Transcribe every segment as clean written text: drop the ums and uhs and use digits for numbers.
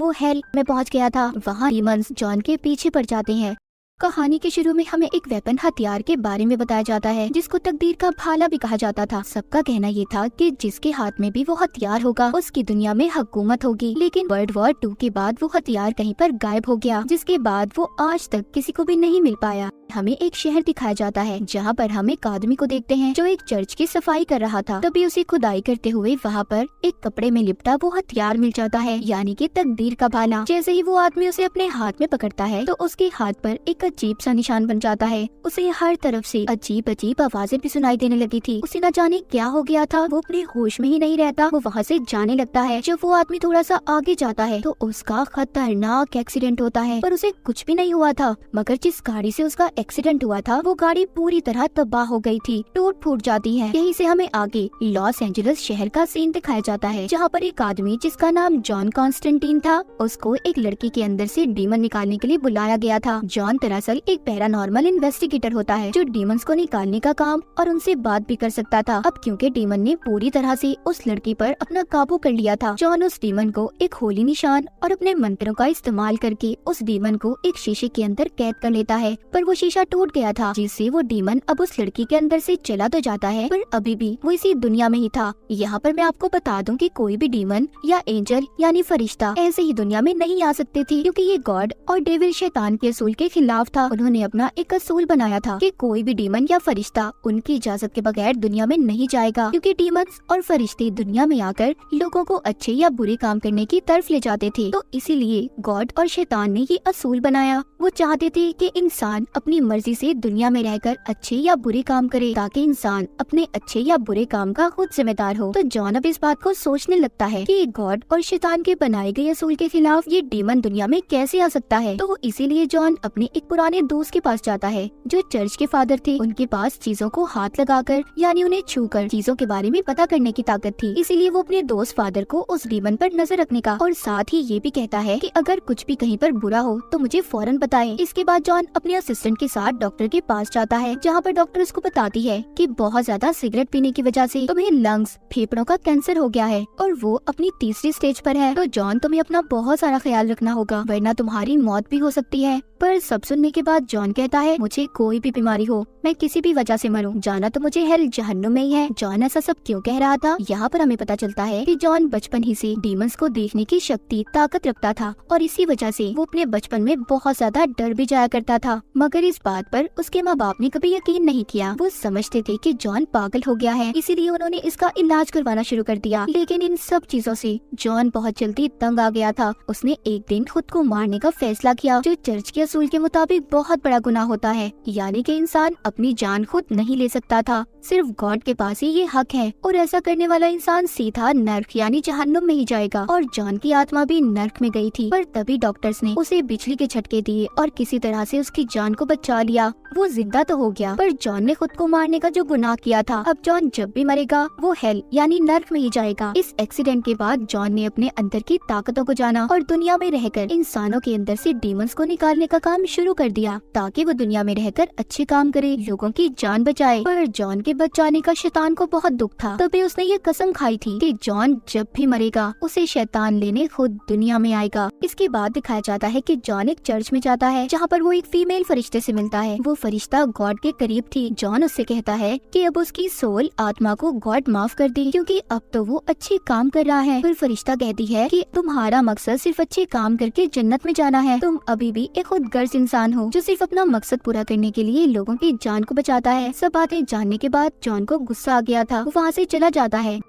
वो हेल में पहुंच गया था। वहाँ डीमंस जॉन के पीछे पड़ जाते हैं। कहानी के शुरू में हमें एक वेपन हथियार के बारे में बताया जाता है जिसको तकदीर का भाला भी कहा जाता था। सबका कहना ये था कि जिसके हाथ में भी वो हथियार होगा उसकी दुनिया में हुकूमत होगी। लेकिन वर्ल्ड वॉर 2 के बाद वो हथियार कहीं पर गायब हो गया, जिसके बाद वो आज तक किसी को भी नहीं मिल पाया। हमें एक शहर दिखाया जाता है जहाँ पर हम एक आदमी को देखते हैं जो एक चर्च की सफाई कर रहा था। तभी उसे खुदाई करते हुए वहाँ पर एक कपड़े में लिपटा वो हथियार मिल जाता है, यानी कि तकदीर का भाला। जैसे ही वो आदमी उसे अपने हाथ में पकड़ता है तो उसके हाथ पर एक अजीब सा निशान बन जाता है। उसे हर तरफ से अजीब अजीब आवाजें भी सुनाई देने लगी थी। उसे न जाने क्या हो गया था, वो अपने होश में ही नहीं रहता। वो वहाँ से जाने लगता है। जब वो आदमी थोड़ा सा आगे जाता है तो उसका खतरनाक एक्सीडेंट होता है, पर उसे कुछ भी नहीं हुआ था। मगर जिस गाड़ी से उसका एक्सीडेंट हुआ था वो गाड़ी पूरी तरह तबाह हो गई थी, टूट फूट जाती है। यहीं से हमें आगे लॉस एंजलिस शहर का सीन दिखाया जाता है जहाँ पर एक आदमी जिसका नाम जॉन कॉन्स्टेंटीन था, उसको एक लड़की के अंदर से डीमन निकालने के लिए बुलाया गया था। जॉन दरअसल एक पैरानॉर्मल इन्वेस्टिगेटर होता है जो डीमंस को निकालने का काम और उनसे बात भी कर सकता था। अब क्योंकि डीमन ने पूरी तरह से उस लड़की पर अपना काबू कर लिया था, जॉन उस डीमन को एक होली निशान और अपने मंत्रों का इस्तेमाल करके उस डीमन को एक शीशे के अंदर कैद कर लेता है। पर वो शीशा टूट गया था, जिससे वो डीमन अब उस लड़की के अंदर से चला तो जाता है पर अभी भी वो इसी दुनिया में ही था। यहाँ पर मैं आपको बता दूं कि कोई भी डीमन या एंजल यानी फरिश्ता ऐसे ही दुनिया में नहीं आ सकते थे, क्योंकि ये गॉड और डेविल शैतान के असूल के खिलाफ था। उन्होंने अपना एक असूल बनाया था कि कोई भी डीमन या फरिश्ता उनकी इजाजत के बगैर दुनिया में नहीं जाएगा, क्योंकि डीमंस और फरिश्ते दुनिया में आकर लोगों को अच्छे या बुरे काम करने की तरफ ले जाते थे। तो इसीलिए गॉड और शैतान ने ये असूल बनाया। वो चाहते थे कि इंसान अपनी मर्जी से दुनिया में रहकर अच्छे या बुरे काम करे, ताकि इंसान अपने अच्छे या बुरे काम का खुद जिम्मेदार हो। तो जॉन अब इस बात को सोचने लगता है कि गॉड और शैतान के बनाए गए असूल के खिलाफ ये डीमन दुनिया में कैसे आ सकता है। तो इसीलिए जॉन अपने एक पुराने दोस्त के पास जाता है जो चर्च के फादर थे। उनके पास चीजों को हाथ लगाकर यानी उन्हें छूकर चीजों के बारे में पता करने की ताकत थी। इसीलिए वो अपने दोस्त फादर को उस डीमन पर नजर रखने का और साथ ही ये भी कहता है कि अगर कुछ भी कहीं पर बुरा हो तो मुझे फौरन बताएं। इसके बाद जॉन अपने असिस्टेंट के साथ डॉक्टर के पास जाता है, जहाँ पर डॉक्टर उसको बताती है कि बहुत ज्यादा सिगरेट पीने की वजह से तुम्हें लंग्स फेफड़ों का कैंसर हो गया है और वो अपनी तीसरी स्टेज पर है। तो जॉन तुम्हें अपना बहुत सारा ख्याल रखना होगा, वरना तुम्हारी मौत भी हो सकती है। पर सब सुनने के बाद जॉन कहता है मुझे कोई भी बीमारी हो, मैं किसी भी वजह से मरूं, जाना तो मुझे हेल जहन्नुम में ही है। जॉन ऐसा सब क्यों कह रहा था, यहाँ पर हमें पता चलता है कि जॉन बचपन ही से डीमंस को देखने की शक्ति ताकत रखता था और इसी वजह से वो अपने बचपन में बहुत ज्यादा डर भी जाया करता था। मगर इस बात पर उसके माँ बाप ने कभी यकीन नहीं किया। वो समझते थे कि जॉन पागल हो गया है, इसीलिए उन्होंने इसका इलाज करवाना शुरू कर दिया। लेकिन इन सब चीजों से जॉन बहुत जल्दी तंग आ गया था। उसने एक दिन खुद को मारने का फैसला किया, जो चर्च के असूल के मुताबिक बहुत बड़ा गुनाह होता है, यानी कि इंसान अपनी जान खुद नहीं ले सकता था, सिर्फ गॉड के पास ही ये हक है और ऐसा करने वाला इंसान सीधा नर्क यानी जहन्नुम में ही जाएगा। और जॉन की आत्मा भी नर्क में गई थी, पर तभी डॉक्टर्स ने उसे बिजली के झटके दिए और किसी तरह से उसकी जान को बचा लिया। वो जिंदा तो हो गया, पर जॉन ने खुद को मारने का जो गुनाह किया था, अब जॉन जब भी मरेगा वो हेल यानी नर्क में ही जाएगा। इस एक्सीडेंट के बाद जॉन ने अपने अंदर की ताकतों को जाना और दुनिया में रहकर इंसानों के अंदर से डीमंस को निकालने का काम शुरू कर दिया, ताकि वो दुनिया में रहकर अच्छे काम करे, लोगों की जान बचाए। पर जॉन के बच जाने का शैतान को बहुत दुख था, तभी उसने ये कसम खाई थी कि जॉन जब भी मरेगा उसे शैतान लेने खुद दुनिया में आएगा। इसके बाद दिखाया जाता है कि जॉन एक चर्च में जाता है, जहाँ पर वो एक फीमेल फरिश्ते से मिलता है। वो फरिश्ता गॉड के करीब थी। जॉन उससे कहता है कि अब उसकी सोल आत्मा को गॉड माफ कर दे, क्योंकि अब तो वो अच्छे काम कर रहा है। फिर फरिश्ता कहती है कि तुम्हारा मकसद सिर्फ अच्छे काम करके जन्नत में जाना है, तुम अभी भी एक खुदगर्ज इंसान हो जो सिर्फ अपना मकसद पूरा करने के लिए लोगों की जान को बचाता है। सब बातें जानने के बाद जॉन को गुस्सा आ गया था, वो वहाँ से चला जाता है।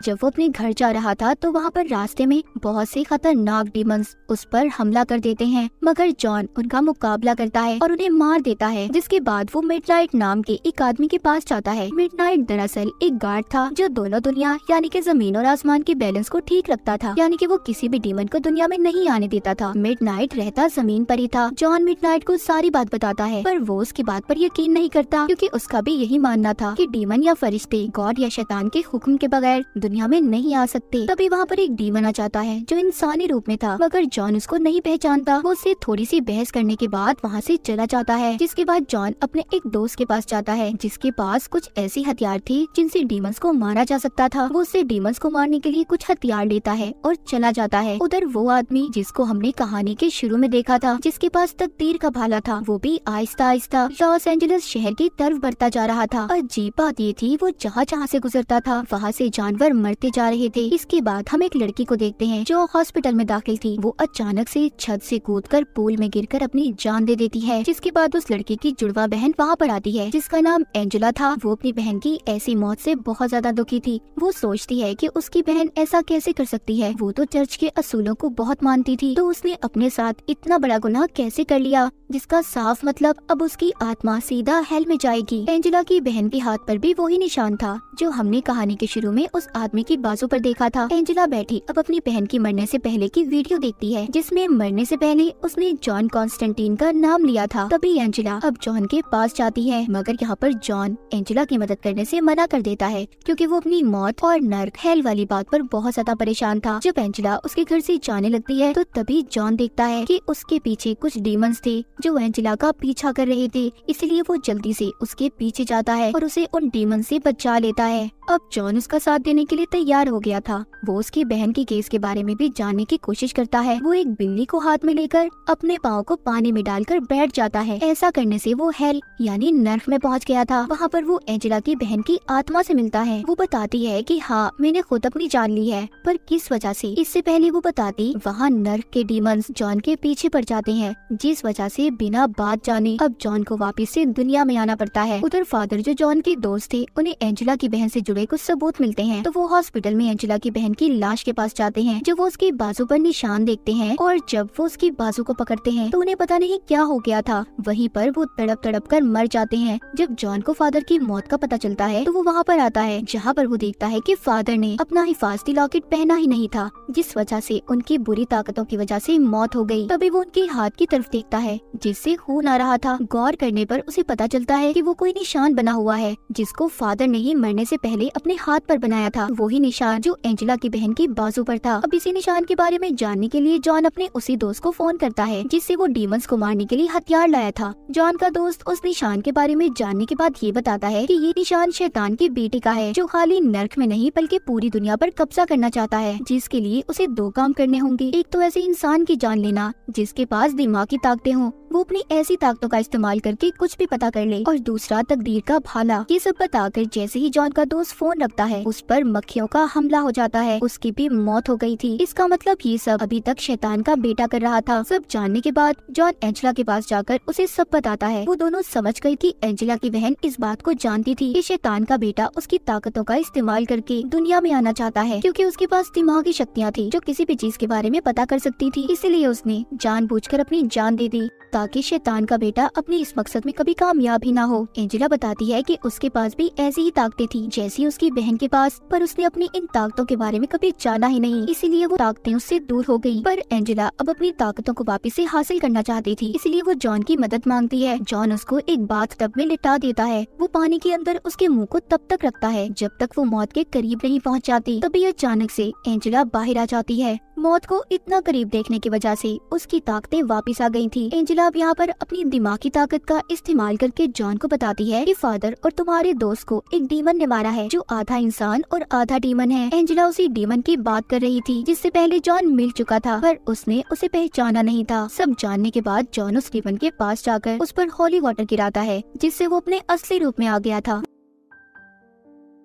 जब वो अपने घर जा रहा था तो वहाँ पर रास्ते में बहुत से खतरनाक डीमंस उस पर हमला कर देते हैं, मगर जॉन उनका मुकाबला करता है और उन्हें मार देता है। जिसके बाद वो मिडनाइट नाम के एक आदमी के पास जाता है। मिडनाइट दरअसल एक गार्ड था जो दोनों दुनिया यानी कि जमीन और आसमान के बैलेंस को ठीक रखता था, यानी कि वो किसी भी डीमन को दुनिया में नहीं आने देता था। मिडनाइट रहता जमीन पर ही था। जॉन मिडनाइट को सारी बात बताता है, पर वो उसकी बात पर यकीन नहीं करता, क्योंकि उसका भी यही मानना था कि डीमन या फरिश्ते गॉड या शैतान के हुक्म के बगैर दुनिया में नहीं आ सकते। तभी वहाँ पर एक डीमन आ जाता है जो इंसानी रूप में था, मगर जॉन उसको नहीं पहचानता। वो उससे थोड़ी सी बहस करने के बाद वहाँ से चला जाता है, जिसके बाद जॉन अपने एक दोस्त के पास जाता है जिसके पास कुछ ऐसी हथियार थी जिनसे डीमंस को मारा जा सकता था। वो उससे डीमंस को मारने के लिए कुछ हथियार लेता है और चला जाता है। उधर वो आदमी जिसको हमने कहानी के शुरू में देखा था, जिसके पास तकदीर का भाला था, वो भी आहिस्ता आहिस्ता लॉस एंजलिस शहर की तरफ बढ़ता जा रहा था। और अजीब बात ये थी, वो जहाँ जहाँ से गुजरता था वहाँ से जानवर मरते जा रहे थे। इसके बाद हम एक लड़की को देखते हैं जो हॉस्पिटल में दाखिल थी। वो अचानक से छत से कूदकर पूल में गिरकर अपनी जान दे देती है, जिसके बाद उस लड़की की जुड़वा बहन वहाँ पर आती है जिसका नाम एंजेला था। वो अपनी बहन की ऐसी मौत से बहुत ज्यादा दुखी थी। वो सोचती है कि उसकी बहन ऐसा कैसे कर सकती है, वो तो चर्च के असूलों को बहुत मानती थी, तो उसने अपने साथ इतना बड़ा गुनाह कैसे कर लिया, जिसका साफ मतलब अब उसकी आत्मा सीधा हेल में जाएगी। एंजेला की बहन के हाथ पर भी वही निशान था जो हमने कहानी के शुरू में उस आदमी की बाजू पर देखा था। एंजेला बैठी अब अपनी बहन की मरने से पहले की वीडियो देखती है, जिसमें मरने से पहले उसने जॉन कॉन्स्टेंटीन का नाम लिया था। तभी एंजेला अब जॉन के पास जाती है, मगर यहाँ पर जॉन एंजेला की मदद करने से मना कर देता है क्योंकि वो अपनी मौत और नर्क हेल वाली बात पर बहुत ज्यादा परेशान था। जब एंजेला उसके घर से जाने लगती है तो तभी जॉन देखता है कि उसके पीछे कुछ डीमंस थे जो एंजेला का पीछा कर रहे थे, इसलिए वो जल्दी से उसके पीछे जाता है और उसे उन डीमन से बचा लेता है। अब जॉन उसका साथ देने के लिए तैयार हो गया था। वो उसकी बहन की केस के बारे में भी जानने की कोशिश करता है। वो एक बिल्ली को हाथ में लेकर अपने पाँव को पानी में डालकर बैठ जाता है। ऐसा करने से वो हेल यानी नर्क में पहुंच गया था। वहाँ पर वो एंजेला की बहन की आत्मा से मिलता है। वो बताती है कि हाँ, मैंने खुद अपनी जान ली है, पर किस वजह से। इससे पहले वो बताती वहाँ नर्क के डीमंस जॉन के पीछे पड़ जाते हैं, जिस वजह से बिना बात जाने अब जॉन को वापस से दुनिया में आना पड़ता है। उधर फादर जो जॉन के दोस्त थे, उन्हें एंजेला की बहन से जुड़े कुछ सबूत मिलते हैं, तो वो हॉस्पिटल में एंजेला की बहन की लाश के पास जाते हैं। जब वो उसकी बाजू पर निशान देखते हैं और जब वो उसकी बाजू को पकड़ते हैं तो उन्हें पता नहीं क्या हो गया था। वहीं पर वो तड़प तड़प कर मर जाते हैं। जब जॉन को फादर की मौत का पता चलता है तो वो वहाँ पर आता है, जहाँ पर वो देखता है कि फादर ने अपना हिफाजती लॉकेट पहना ही नहीं था, जिस वजह से उनकी बुरी ताकतों की वजह से मौत हो गई। तभी वो उनके हाथ की तरफ देखता है जिससे खून आ रहा था। गौर करने पर उसे पता चलता है कि वो कोई निशान बना हुआ है जिसको फादर ने ही मरने से पहले अपने हाथ पर बनाया था, वही निशान जो एंजेला की बहन की बाजू पर था। अब इसी निशान के बारे में जानने के लिए जॉन अपने उसी दोस्त को फोन करता है जिससे वो डीमंस को मारने के लिए हथियार लाया था। जॉन का दोस्त उस निशान के बारे में जानने के बाद ये बताता है कि ये निशान शैतान के बेटे का है, जो खाली नर्क में नहीं बल्कि पूरी दुनिया पर कब्जा करना चाहता है, जिसके लिए उसे दो काम करने होंगे। एक तो ऐसे इंसान की जान लेना जिसके पास दिमाग की ताकतें हों, वो अपनी ऐसी ताकतों का इस्तेमाल करके कुछ भी पता कर ले, और दूसरा तकदीर का भाला। ये सब बताकर जैसे ही जॉन का दोस्त फोन रखता है उस पर मक्खियों का हमला हो जाता है, उसकी भी मौत हो गई थी। इसका मतलब ये सब अभी तक शैतान का बेटा कर रहा था। सब जानने के बाद जॉन एंजेला के पास जाकर उसे सब बताता है। वो दोनों समझ गई थी एंजेला की बहन इस बात को जानती थी कि शैतान का बेटा उसकी ताकतों का इस्तेमाल करके दुनिया में आना चाहता है, क्योंकि उसके पास दिमागी शक्तियाँ थी जो किसी भी चीज के बारे में पता कर सकती थी। इसीलिए उसने जानबूझकर अपनी जान दे दी ताकि शैतान का बेटा अपने इस मकसद में कभी कामयाब ही ना हो। एंजेला बताती है कि उसके पास भी ऐसी ही ताकतें थी जैसी उसकी बहन के पास, पर उसने अपनी इन ताकतों के बारे में कभी जाना ही नहीं, इसीलिए वो ताकतें उससे दूर हो गई। पर एंजेला अब अपनी ताकतों को वापस से हासिल करना चाहती थी, इसलिए वो जॉन की मदद मांगती है। जॉन उसको एक बाथ टब में लिटा देता है। वो पानी के अंदर उसके मुंह को तब तक रखता है जब तक वो मौत के करीब नहीं पहुंच जाती। तभी अचानक से एंजेला बाहर आ जाती है। मौत को इतना करीब देखने की वजह से उसकी ताकतें वापस आ गई थी। एंजेला अब यहाँ पर अपनी दिमागी ताकत का इस्तेमाल करके जॉन को बताती है कि फादर और तुम्हारे दोस्त को एक डीमन ने मारा है जो आधा इंसान और आधा डीमन है। एंजेला उसी डीमन की बात कर रही थी जिससे पहले जॉन मिल चुका था, पर उसने उसे पहचाना नहीं था। सब जानने के बाद जॉन उस डीमन के पास जाकर उस पर होली वाटर गिराता है जिससे वो अपने असली रूप में आ गया था।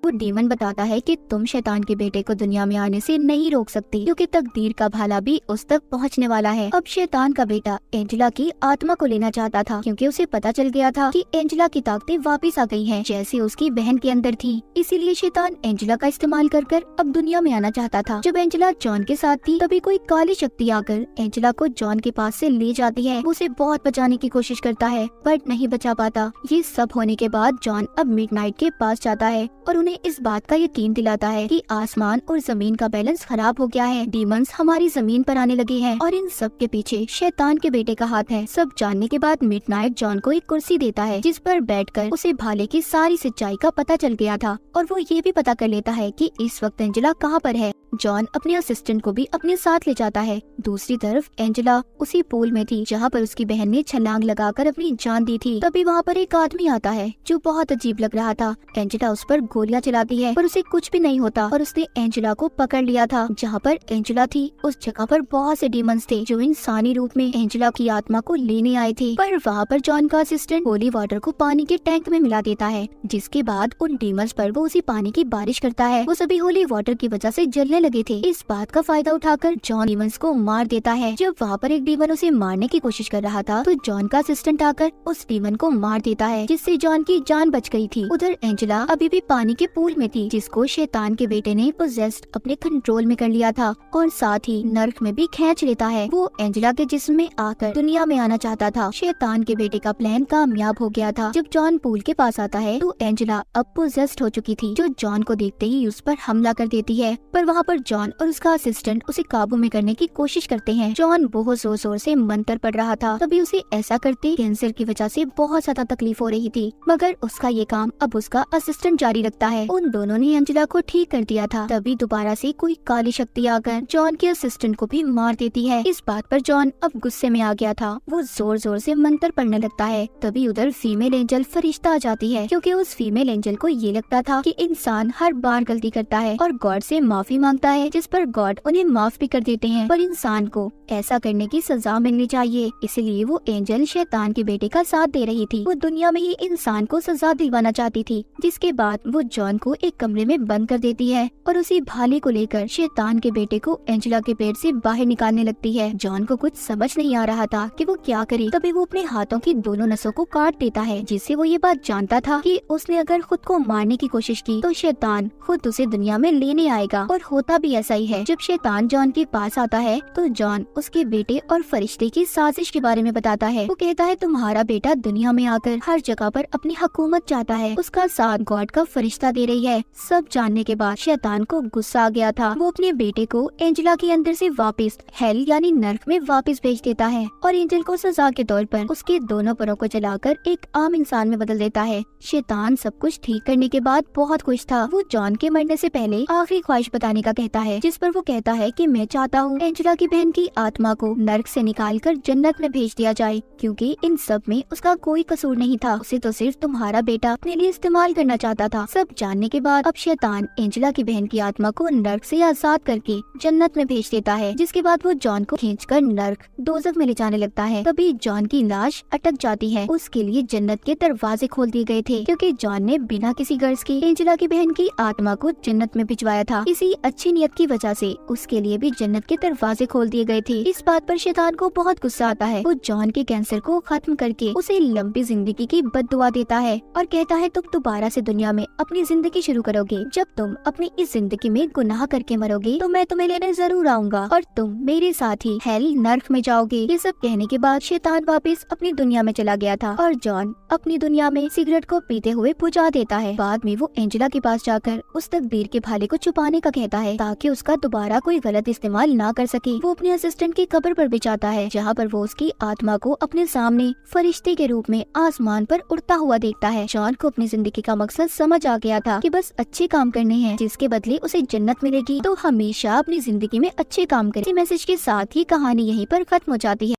वो डीमन बताता है कि तुम शैतान के बेटे को दुनिया में आने से नहीं रोक सकती, क्योंकि तकदीर का भाला भी उस तक पहुंचने वाला है। अब शैतान का बेटा एंजेला की आत्मा को लेना चाहता था, क्योंकि उसे पता चल गया था कि एंजेला की ताकतें वापस आ गई हैं, जैसे उसकी बहन के अंदर थी। इसीलिए शैतान एंजेला का इस्तेमाल कर अब दुनिया में आना चाहता था। जब एंजेला जॉन के साथ थी तभी कोई काली शक्ति आकर एंजेला को जॉन के पास से ले जाती है। वो उसे बहुत बचाने की कोशिश करता है पर नहीं बचा पाता। ये सब होने के बाद जॉन अब मिडनाइट के पास जाता है और उन्हें उन्हें इस बात का यकीन दिलाता है कि आसमान और जमीन का बैलेंस खराब हो गया है, डीमंस हमारी जमीन पर आने लगे हैं और इन सब के पीछे शैतान के बेटे का हाथ है। सब जानने के बाद मिडनाइट जॉन को एक कुर्सी देता है जिस पर बैठकर उसे भाले की सारी सच्चाई का पता चल गया था और वो ये भी पता कर लेता है कि इस वक्त एंजेला कहाँ पर है। जॉन अपने असिस्टेंट को भी अपने साथ ले जाता है। दूसरी तरफ एंजेला उसी पूल में थी जहाँ पर उसकी बहन ने छलांग लगाकर अपनी जान दी थी। तभी वहाँ पर एक आदमी आता है जो बहुत अजीब लग रहा था। एंजेला उस पर गोलियां चलाती है पर उसे कुछ भी नहीं होता और उसने एंजेला को पकड़ लिया था। जहाँ पर एंजेला थी उस जगह पर बहुत से डीमंस थे जो इंसानी रूप में एंजेला की आत्मा को लेने आए थे। पर वहाँ पर जॉन का असिस्टेंट होली वाटर को पानी के टैंक में मिला देता है, जिसके बाद उन डीमंस पर वो उसी पानी की बारिश करता है। वो सभी होली वाटर की वजह से जलने लगे थे। इस बात का फायदा उठाकर जॉन डीमंस को मार देता है। जब वहाँ पर एक डीमन उसे मारने की कोशिश कर रहा था तो जॉन का असिस्टेंट आकर उस डीमन को मार देता है, जिससे जॉन की जान बच गई थी। उधर एंजेला अभी भी पानी के पूल में थी जिसको शैतान के बेटे ने पोजेस्ड अपने कंट्रोल में कर लिया था और साथ ही नर्क में भी खींच लेता है। वो एंजेला के जिस्म में आकर दुनिया में आना चाहता था। शैतान के बेटे का प्लान कामयाब हो गया था। जब जॉन पूल के पास आता है तो एंजेला अब पोजेस्ड हो चुकी थी, जो जॉन को देखते ही उस पर हमला कर देती है। पर वहाँ पर जॉन और उसका असिस्टेंट उसे काबू में करने की कोशिश करते हैं। जॉन बहुत जोर जोर से मंत्र पढ़ रहा था, तभी उसे ऐसा करते कैंसर की वजह से बहुत ज्यादा तकलीफ हो रही थी, मगर उसका ये काम अब उसका असिस्टेंट जारी रखता है। उन दोनों ने एंजेला को ठीक कर दिया था। तभी दोबारा से कोई काली शक्ति आकर जॉन के असिस्टेंट को भी मार देती है। इस बात पर जॉन अब गुस्से में आ गया था। वो जोर जोर से मंत्र पढ़ने लगता है। तभी उधर फीमेल एंजल फरिश्ता आ जाती है, क्योंकि उस फीमेल एंजल को ये लगता था कि इंसान हर बार गलती करता है और गॉड से माफी मांगता है, जिस पर गॉड उन्हें माफ भी कर देते हैं। पर इंसान को ऐसा करने की सजा मिलनी चाहिए, इसलिए वो एंजल शैतान के बेटे का साथ दे रही थी। वो दुनिया में ही इंसान को सजा दिलवाना चाहती थी। जिसके बाद वो जॉन को एक कमरे में बंद कर देती है और उसी भाले को लेकर शैतान के बेटे को एंजेला के पेट से बाहर निकालने लगती है। जॉन को कुछ समझ नहीं आ रहा था कि वो क्या करे। तभी वो अपने हाथों की दोनों नसों को काट देता है, जिससे वो ये बात जानता था कि उसने अगर खुद को मारने की कोशिश की तो शैतान खुद उसे दुनिया में लेने आएगा। और होता भी ऐसा ही है। जब शैतान जॉन के पास आता है तो जॉन उसके बेटे और फरिश्ते की साजिश के बारे में बताता है। वो कहता है तुम्हारा बेटा दुनिया में आकर हर जगह पर अपनी हुकूमत चाहता है, उसका साथ गॉड का फरिश्ता दे रही है। सब जानने के बाद शैतान को गुस्सा आ गया था। वो अपने बेटे को एंजेला के अंदर से वापस हेल यानी नर्क में वापस भेज देता है और एंजल को सजा के तौर पर उसके दोनों पैरों को जलाकर एक आम इंसान में बदल देता है। शैतान सब कुछ ठीक करने के बाद बहुत खुश था। वो जॉन के मरने से पहले आखिरी ख्वाहिश बताने का कहता है, जिस पर वो कहता है कि मैं चाहता हूँ एंजेला की बहन की आत्मा को नर्क से निकालकर जन्नत में भेज दिया जाए, क्योंकि इन सब में उसका कोई कसूर नहीं था। उसे तो सिर्फ तुम्हारा बेटा अपने लिए इस्तेमाल करना चाहता था। सब जानने के बाद अब शैतान एंजेला की बहन की आत्मा को नर्क से आजाद करके जन्नत में भेज देता है, जिसके बाद वो जॉन को खींचकर नर्क दोज़ख में ले जाने लगता है। तभी जॉन की लाश अटक जाती है। उसके लिए जन्नत के दरवाजे खोल दिए गए थे, क्योंकि जॉन ने बिना किसी गर्ज के एंजेला की बहन की आत्मा को जन्नत में भिजवाया था। इसी अच्छी नियत की वजह से उसके लिए भी जन्नत के दरवाजे खोल दिए गए थे। इस बात पर शैतान को बहुत गुस्सा आता है। वो जॉन के कैंसर को खत्म करके उसे लंबी जिंदगी की बद्दुआ देता है और कहता है तुम दोबारा से दुनिया में अपनी जिंदगी शुरू करोगे। जब तुम अपनी इस जिंदगी में गुनाह करके मरोगे तो मैं तुम्हें लेने जरूर आऊंगा और तुम मेरे साथ ही हेल नर्क में जाओगे। ये सब कहने के बाद शैतान वापस अपनी दुनिया में चला गया था और जॉन अपनी दुनिया में सिगरेट को पीते हुए बुझा देता है। बाद में वो एंजेला के पास जाकर उस तकदीर के भाले को छुपाने का कहता है, ताकि उसका दोबारा कोई गलत इस्तेमाल ना कर सके। वो अपने असिस्टेंट की कब्र पर बिछाता है, जहाँ पर वो उसकी आत्मा को अपने सामने फरिश्ते के रूप में आसमान पर उड़ता हुआ देखता है। जॉन को अपनी जिंदगी का मकसद समझ आ गया था कि बस अच्छे काम करने हैं, जिसके बदले उसे जन्नत मिलेगी। तो हमेशा अपनी जिंदगी में अच्छे काम करें। इसी मैसेज के साथ ही कहानी यहीं पर खत्म हो जाती है।